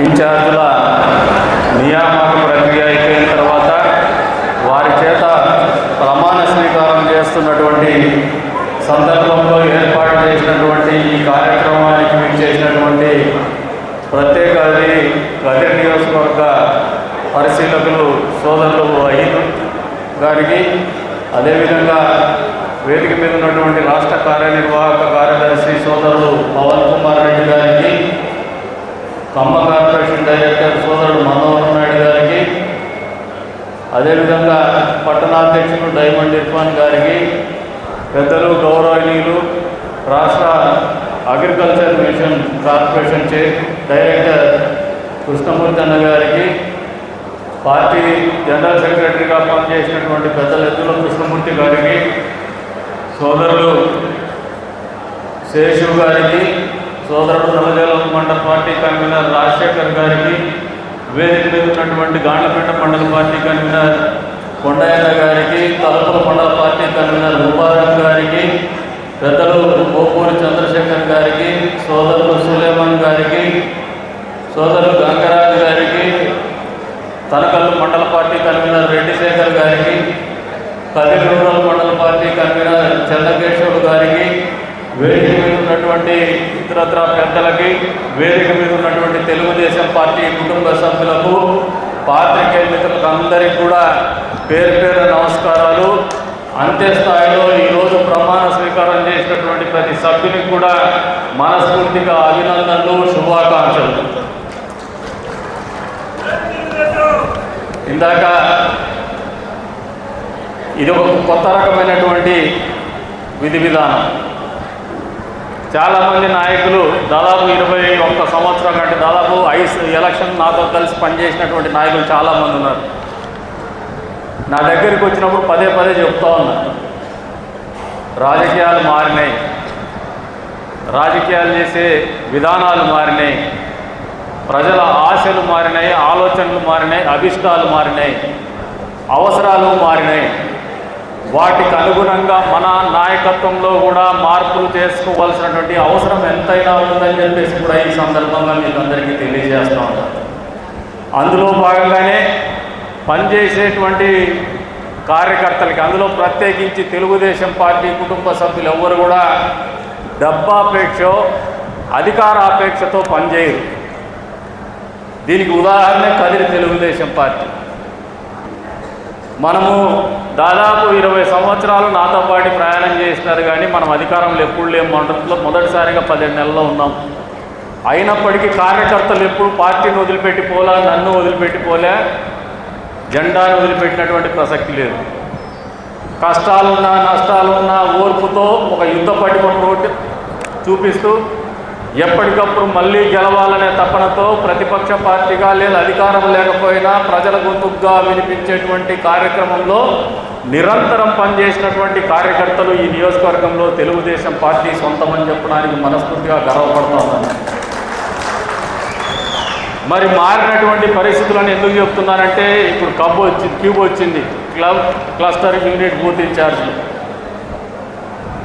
ఇన్ఛార్జుల నియామక ప్రక్రియ అయిపోయిన తర్వాత వారి చేత ప్రమాణ స్వీకారం చేస్తున్నటువంటి సందర్భంలో ఏర్పాటు చేసినటువంటి ఈ కార్యక్రమానికి విచ్చేసినటువంటి ప్రత్యేక కదిరి నియోజకవర్గ పరిశీలకులు సోదరులు అయ్యన్ గారికి, అదేవిధంగా వేదిక మీద ఉన్నటువంటి రాష్ట్ర కార్యనిర్వాహక కార్యదర్శి సోదరుడు పవన్ కుమార్ రెడ్డి గారికి, ఖమ్మం కార్పొరేషన్ డైరెక్టర్ సోదరుడు మనోహర్ నాయుడు గారికి, అదేవిధంగా పట్టణాధ్యక్షులు డైమండ్ ఇర్ఫాన్ గారికి, పెద్దలు గౌరవనీయులు రాష్ట్ర agriculture machine corporation director Krishnamurthy అన్న గారికి, పార్టీ జనరల్ సెక్రటరీగా పనిచేసినటువంటి పెద్దల ఎత్తుల కృష్ణమూర్తి గారికి, సోదరులు శేషు గారికి, సోదరుడు నల్లజల మండల పార్టీ కన్వీనర్ రాజశేఖర్ గారికి, వేదిక మీద ఉన్నటువంటి గాండ్లపేట మండల పార్టీ కన్వీనర్ కొండయ్య గారికి, తలుపుల మండల పార్టీ కన్వీనర్ ముబారక్ గారికి, పెద్దలు గోపూరి చంద్రశేఖర్ గారికి, సోదరులు సులేమాన్ గారికి, సోదరులు గంగరాజు గారికి, తనకల్లు మండల పార్టీ కన్వీనర్ రెడ్డి శేఖర్ గారికి, కదిరి రూరల్ మండల పార్టీ కన్వీనర్ చంద్రకేశ్వర్ గారికి, వేదిక మీద ఉన్నటువంటి ఇతరత్ర పెద్దలకి, వేదిక మీద ఉన్నటువంటి తెలుగుదేశం పార్టీ కుటుంబ సభ్యులకు, పాత్రికేయ మిత్రులకు అందరికీ కూడా పేరు పేరు నమస్కారాలు. అంత్యస్థాయిలో ఈరోజు ప్రమాణ స్వీకారం చేసినటువంటి ప్రతి సభ్యునికి కూడా మనస్ఫూర్తిగా అభినందనలు, శుభాకాంక్షలు. ఇందాక ఇది ఒక కొత్త రకమైనటువంటి విధి విధానం. చాలామంది నాయకులు దాదాపు 21 సంవత్సరాల కంటే దాదాపు 5 ఎలక్షన్ నాతో కలిసి పనిచేసినటువంటి నాయకులు చాలామంది ఉన్నారు. నా దగ్గరికి వచ్చినప్పుడు పదే పదే చెప్తా ఉన్నారు, రాజకీయాలు మారినాయి, రాజకీయాలు చేసే విధానాలు మారినాయి, ప్రజల ఆశలు మారినాయి, ఆలోచనలు మారినాయి, అభిష్టాలు మారినాయి, అవసరాలు మారినాయి. వాటికి అనుగుణంగా మన నాయకత్వంలో కూడా మార్పులు చేసుకోవాల్సినటువంటి అవసరం ఎంతైనా ఉందని చెప్పేసి కూడా ఈ సందర్భంగా మీకు అందరికీ తెలియజేస్తూ ఉంటాను. అందులో భాగంగానే పనిచేసేటువంటి కార్యకర్తలకి, అందులో ప్రత్యేకించి తెలుగుదేశం పార్టీ కుటుంబ సభ్యులు ఎవరు కూడా డబ్బాపేక్షో అధికారాపేక్షతో పనిచేయరు. దీనికి ఉదాహరణ కదిరి తెలుగుదేశం పార్టీ. మనము దాదాపు 20 సంవత్సరాలు నాతో పాటు ప్రయాణం చేసినారు, కానీ మనం అధికారంలో ఎప్పుడు లేము. మొదటిసారిగా 17 నెలల్లో ఉన్నాం. అయినప్పటికీ కార్యకర్తలు ఎప్పుడు పార్టీని వదిలిపెట్టిపోలే, నన్ను వదిలిపెట్టిపోలే, జెండాను వదిలిపెట్టినటువంటి ప్రసక్తి లేదు. కష్టాలున్నా నష్టాలున్నా ఓర్పుతో ఒక యుద్ధ పటిమను చూపిస్తూ ఎప్పటికప్పుడు మళ్ళీ గెలవాలనే తపనతో ప్రతిపక్ష పార్టీగా లేదా అధికారం లేకపోయినా ప్రజల గొంతుగా వినిపించేటువంటి కార్యక్రమంలో నిరంతరం పనిచేసినటువంటి కార్యకర్తలు ఈ నియోజకవర్గంలో తెలుగుదేశం పార్టీ సొంతమని చెప్పడానికి మనస్ఫూర్తిగా గర్వపడుతున్నాను. మరి మారినటువంటి పరిస్థితులను ఎందుకు చెప్తున్నానంటే, ఇప్పుడు క్యూబ్ వచ్చింది, క్లస్టర్ యూనిట్ బూత్ ఇన్ఛార్జ్లు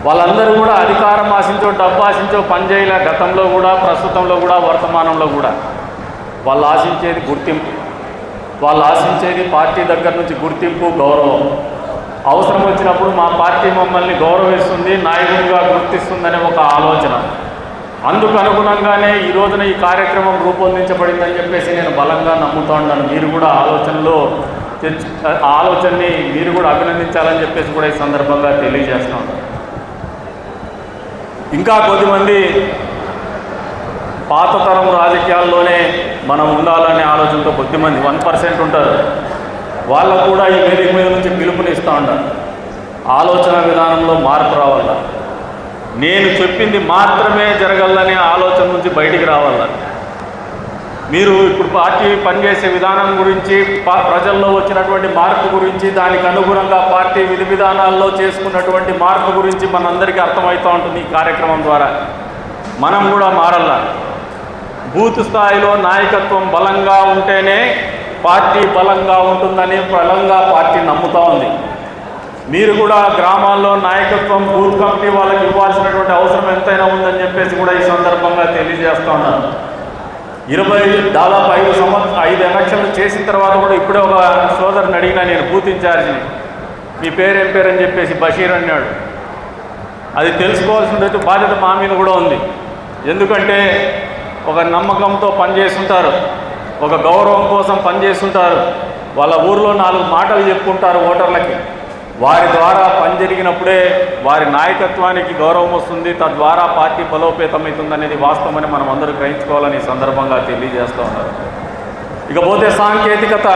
వాళ్ళందరూ కూడా అధికారం ఆశించో డబ్బు ఆశించో పనిచేయలే. గతంలో కూడా, ప్రస్తుతంలో కూడా, వర్తమానంలో కూడా వాళ్ళు ఆశించేది గుర్తింపు, వాళ్ళు ఆశించేది పార్టీ దగ్గర నుంచి గుర్తింపు, గౌరవం. అవసరం వచ్చినప్పుడు మా పార్టీ మమ్మల్ని గౌరవిస్తుంది, నాయకుడిగా గుర్తిస్తుందనే ఒక ఆలోచన. అందుకు అనుగుణంగానే ఈ రోజున ఈ కార్యక్రమం రూపొందించబడిందని చెప్పేసి నేను బలంగా నమ్ముతా ఉన్నాను. మీరు కూడా ఆలోచనని మీరు కూడా అభినందించాలని చెప్పేసి కూడా ఈ సందర్భంగా తెలియజేస్తున్నాను. ఇంకా కొద్దిమంది పాత తరం రాజకీయాల్లోనే మనం ఉండాలనే ఆలోచనతో కొద్దిమంది 1% ఉంటారు. వాళ్ళకు కూడా ఈ వేదిక మీద నుంచి పిలుపునిస్తూ ఉంటారు, ఆలోచన విధానంలో మార్పు రావాల, నేను చెప్పింది మాత్రమే జరగాలనే ఆలోచన నుంచి బయటికి రావాల. మీరు ఇప్పుడు పార్టీ పనిచేసే విధానం గురించి, ప్రజల్లో వచ్చినటువంటి మార్పు గురించి, దానికి అనుగుణంగా పార్టీ విధి విధానాల్లో చేసుకున్నటువంటి మార్పు గురించి మనందరికీ అర్థమవుతూ ఉంటుంది. ఈ కార్యక్రమం ద్వారా మనం కూడా మారాల. బూత్ స్థాయిలో నాయకత్వం బలంగా ఉంటేనే పార్టీ బలంగా ఉంటుందని బలంగా పార్టీ నమ్ముతూ ఉంది. మీరు కూడా గ్రామాల్లో నాయకత్వం, బూత్ కమిటీ వాళ్ళకి ఇవ్వాల్సినటువంటి అవసరం ఎంతైనా ఉందని చెప్పేసి కూడా ఈ సందర్భంగా తెలియజేస్తూ ఉన్నారు. దాదాపు 5 ఎలక్షన్లు చేసిన తర్వాత కూడా ఇప్పుడే ఒక సోదరుని అడిగినా, నేను బూత్ ఇన్ఛార్జిని, మీ పేరేం పేరు అని చెప్పేసి బషీర్ అన్నాడు. అది తెలుసుకోవాల్సిన బాధ్యత మా మీద కూడా ఉంది. ఎందుకంటే ఒక నమ్మకంతో పనిచేస్తుంటారు, ఒక గౌరవం కోసం పనిచేస్తుంటారు, వాళ్ళ ఊర్లో 4 మాటలు చెప్పుకుంటారు ఓటర్లకి. వారి ద్వారా పని జరిగినప్పుడే వారి నాయకత్వానికి గౌరవం వస్తుంది, తద్వారా పార్టీ బలోపేతమవుతుందనేది వాస్తవమని మనం అందరూ గ్రహించుకోవాలని సందర్భంగా తెలియజేస్తూ ఉన్నారు. ఇకపోతే సాంకేతికత,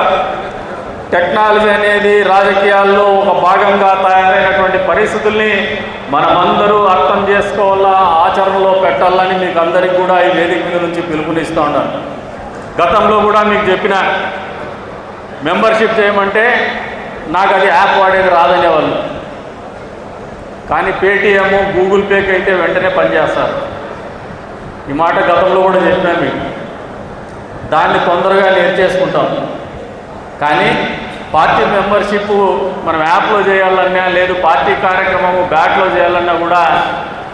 టెక్నాలజీ అనేది రాజకీయాల్లో ఒక భాగంగా తయారైనటువంటి పరిస్థితుల్ని మనమందరూ అర్థం చేసుకోవాలా, ఆచరణలో పెట్టాలని మీకు అందరికీ కూడా ఈ వేదిక మీద నుంచి పిలుపునిస్తూ ఉన్నాను. గతంలో కూడా మీకు చెప్పిన, మెంబర్షిప్ చేయమంటే నాకు అది యాప్ వాడేది రాదనేవాళ్ళు, కానీ పేటీఎం, గూగుల్ పేకి అయితే వెంటనే పనిచేస్తారు. ఈ మాట గతంలో కూడా చెప్పినా మీకు. దాన్ని తొందరగా నేర్చేసుకుంటాం. కానీ పార్టీ మెంబర్షిప్ మనం యాప్లో చేయాలన్నా, లేదు పార్టీ కార్యక్రమము బ్యాట్లో చేయాలన్నా కూడా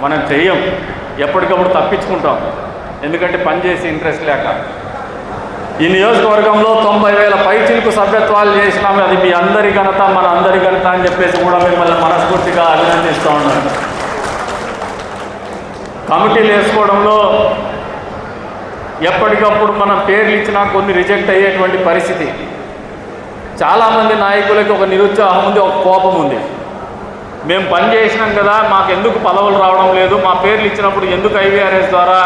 మనం చెయ్యం. ఎప్పటికప్పుడు తప్పించుకుంటాం, ఎందుకంటే పనిచేసి ఇంట్రెస్ట్ లేక. ఈ నియోజకవర్గంలో 90,000 పైచిలకు సభ్యత్వాలు చేసినాము. అది మీ అందరి ఘనత, మన అందరి ఘనత అని చెప్పేసి కూడా మిమ్మల్ని మనస్ఫూర్తిగా అభినందిస్తూ ఉన్నాను. కమిటీలు వేసుకోవడంలో ఎప్పటికప్పుడు మనం పేర్లు ఇచ్చినా కొన్ని రిజెక్ట్ అయ్యేటువంటి పరిస్థితి. చాలామంది నాయకులకి ఒక నిరుత్సాహం ఉంది, ఒక కోపం ఉంది. మేము పని చేసినాం కదా, మాకు ఎందుకు పదవులు రావడం లేదు, మా పేర్లు ఇచ్చినప్పుడు ఎందుకు ఐవీఆర్ఎస్ ద్వారా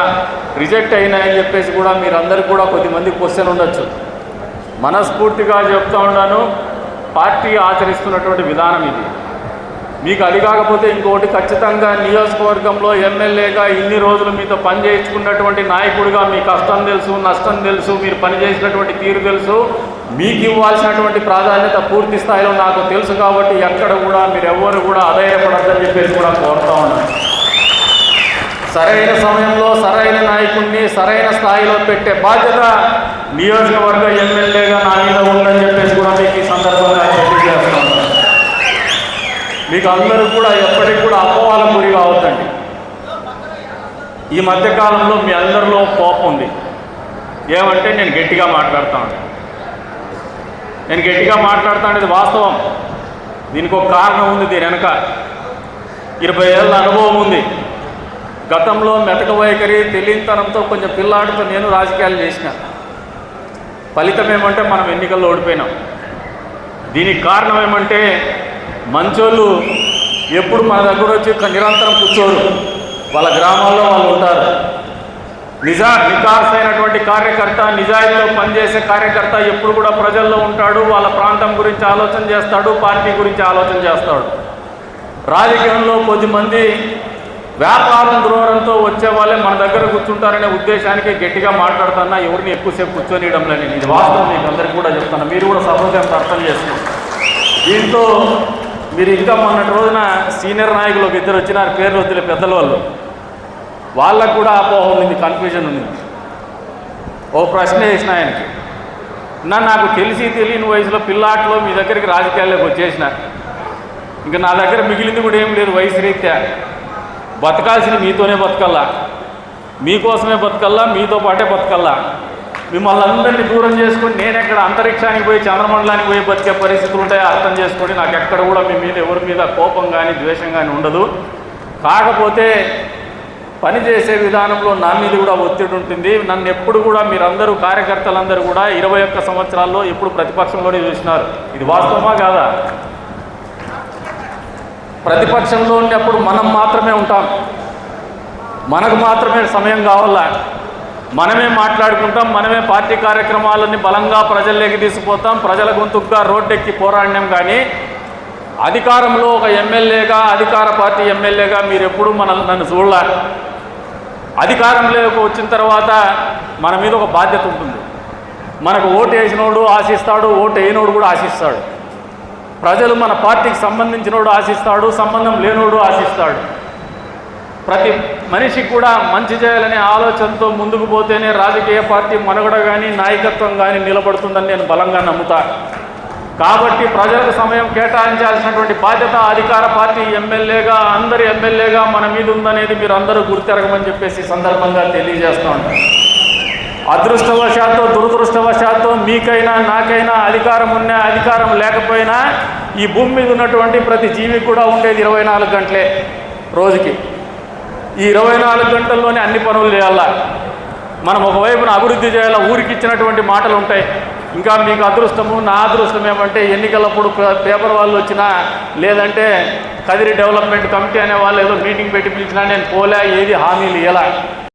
రిజెక్ట్ అయినాయని చెప్పేసి కూడా మీరందరికీ కూడా కొద్దిమంది క్వశ్చన్ ఉండొచ్చు. మనస్ఫూర్తిగా చెప్తా ఉన్నాను, పార్టీ ఆచరిస్తున్నటువంటి విధానం ఇది. మీకు అది కాకపోతే ఇంకోటి, ఖచ్చితంగా నియోజకవర్గంలో ఎమ్మెల్యేగా ఇన్ని రోజులు మీతో పని చేయించుకున్నటువంటి నాయకుడిగా మీ కష్టం తెలుసు, నష్టం తెలుసు, మీరు పనిచేసినటువంటి తీరు తెలుసు, మీకు ఇవ్వాల్సినటువంటి ప్రాధాన్యత పూర్తి స్థాయిలో నాకు తెలుసు. కాబట్టి ఎక్కడ కూడా మీరెవ్వరు కూడా అధైర్యపడద్దని చెప్పేసి కూడా కోరుతా ఉన్నాను. సరైన సమయంలో సరైన నాయకుడిని సరైన స్థాయిలో పెట్టే బాధ్యత నియోజకవర్గ ఎమ్మెల్యేగా నా మీద ఉందని చెప్పేసి కూడా మీకు ఈ సందర్భంగా తెలియజేస్తాను. మీకు అందరూ కూడా ఎప్పటికి కూడా అపోహల గురి కావద్దండి. ఈ మధ్యకాలంలో మీ అందరిలో కోపం ఉంది. ఏమంటే నేను గట్టిగా మాట్లాడతాను, నేను గట్టిగా మాట్లాడతానేది వాస్తవం. దీనికి ఒక కారణం ఉంది. దీని వెనక 20 ఏళ్ళ అనుభవం ఉంది. గతంలో మెతక వైఖరి, తెలియనితనంతో కొంచెం పిల్లాడితో నేను రాజకీయాలు చేసిన. ఫలితం ఏమంటే మనం ఎన్నికల్లో ఓడిపోయినాం. దీనికి కారణం ఏమంటే మంచోళ్ళు ఎప్పుడు మన దగ్గర వచ్చి నిరంతరం కూర్చోరు, వాళ్ళ గ్రామాల్లో వాళ్ళు ఉంటారు. నికార్సైనటువంటి కార్యకర్త, నిజాయితీలో పనిచేసే కార్యకర్త ఎప్పుడు కూడా ప్రజల్లో ఉంటాడు. వాళ్ళ ప్రాంతం గురించి ఆలోచన చేస్తాడు, పార్టీ గురించి ఆలోచన చేస్తాడు. రాజకీయంలో కొద్దిమంది వ్యాపారం ధోరణితో వచ్చే వాళ్ళే మన దగ్గర కూర్చుంటారనే ఉద్దేశానికి గట్టిగా మాట్లాడుతున్నా, ఎవరిని ఎక్కువసేపు కూర్చొనియడం లేని. ఇది వాస్తవం, మీకు అందరికీ కూడా చెప్తాను. మీరు కూడా సహృదయంతో అర్థం చేసుకోండి. దీంతో మీరు ఇంకా మొన్నటి రోజున సీనియర్ నాయకులు ఒక 2 వచ్చినారు, పేర్లు వద్దులే, పెద్దల వాళ్ళు. వాళ్ళకు కూడా అపోహ ఉంది, కన్ఫ్యూజన్ ఉంది. ఓ ప్రశ్న వేసిన ఆయనకి, నాకు తెలియని వయసులో పిల్లాట్లో మీ దగ్గరికి రాజకీయాల్లోకి వచ్చేసిన, ఇంకా నా దగ్గర మిగిలింది కూడా ఏం లేదు. వయసు రీత్యా బతకాల్సింది మీతోనే బతకల్లా, మీకోసమే బతకల్లా, మీతో పాటే బతకల్లా. మిమ్మల్ని అందరినీ దూరం చేసుకొని నేను ఎక్కడ అంతరిక్షానికి పోయి చంద్రమండలానికి పోయి బతికే పరిస్థితులు ఉంటాయో అర్థం చేసుకొని, నాకు ఎక్కడ కూడా మీ మీద ఎవరి మీద కోపం కానీ ద్వేషం కానీ ఉండదు. కాకపోతే పనిచేసే విధానంలో నా మీద కూడా ఒత్తిడి ఉంటుంది. నన్ను ఎప్పుడు కూడా మీరందరూ కార్యకర్తలందరూ కూడా 21 సంవత్సరాల్లో ఎప్పుడు ప్రతిపక్షంలోనే చూసినారు. ఇది వాస్తవమా కాదా? ప్రతిపక్షంలో ఉన్నప్పుడు మనం మాత్రమే ఉంటాం, మనకు మాత్రమే సమయం కావాలా, మనమే మాట్లాడుకుంటాం, మనమే పార్టీ కార్యక్రమాలన్నీ బలంగా ప్రజల్లోకి తీసుకుపోతాం, ప్రజల గొంతుగా రోడ్డెక్కి పోరాడినాం. కానీ అధికారంలో ఒక ఎమ్మెల్యేగా, అధికార పార్టీ ఎమ్మెల్యేగా మీరు ఎప్పుడు నన్ను చూడాలి. అధికారంలోకి వచ్చిన తర్వాత మన మీద ఒక బాధ్యత ఉంటుంది. మనకు ఓటు వేసినోడు ఆశిస్తాడు, ఓటు వేయనోడు కూడా ఆశిస్తాడు. ప్రజలు మన పార్టీకి సంబంధించినోడు ఆశిస్తాడు, సంబంధం లేనోడు ఆశిస్తాడు. ప్రతి మనిషికి కూడా మంచి చేయాలనే ఆలోచనతో ముందుకు పోతేనే రాజకీయ పార్టీ మనుగడ కానీ నాయకత్వం కానీ నిలబడుతుందని నేను బలంగా నమ్ముతా. కాబట్టి ప్రజలకు సమయం కేటాయించాల్సినటువంటి బాధ్యత అధికార పార్టీ ఎమ్మెల్యేగా, అందరి ఎమ్మెల్యేగా మన మీద ఉందనేది మీరు అందరూ గుర్తెరగమని చెప్పేసి సందర్భంగా తెలియజేస్తూ ఉంటాను. అదృష్టవశాత్తు దురదృష్టవశాత్తు మీకైనా నాకైనా అధికారం ఉన్నా అధికారం లేకపోయినా ఈ భూమి మీద ఉన్నటువంటి ప్రతి జీవికి కూడా ఉండేది 24 గంటలే రోజుకి. ఈ 24 గంటల్లోనే అన్ని పనులు చేయాలా. మనం ఒకవైపున అభివృద్ధి చేయాలా. ఊరికి ఇచ్చినటువంటి మాటలు ఉంటాయి. ఇంకా మీకు అదృష్టము నా అదృష్టం ఏమంటే ఎన్నికలప్పుడు పేపర్ వాళ్ళు వచ్చినా లేదంటే కదిరి డెవలప్మెంట్ కమిటీ అనే వాళ్ళు ఏదో మీటింగ్ పెట్టి పిలిచినా నేను పోలే, ఏది హామీలు ఇలా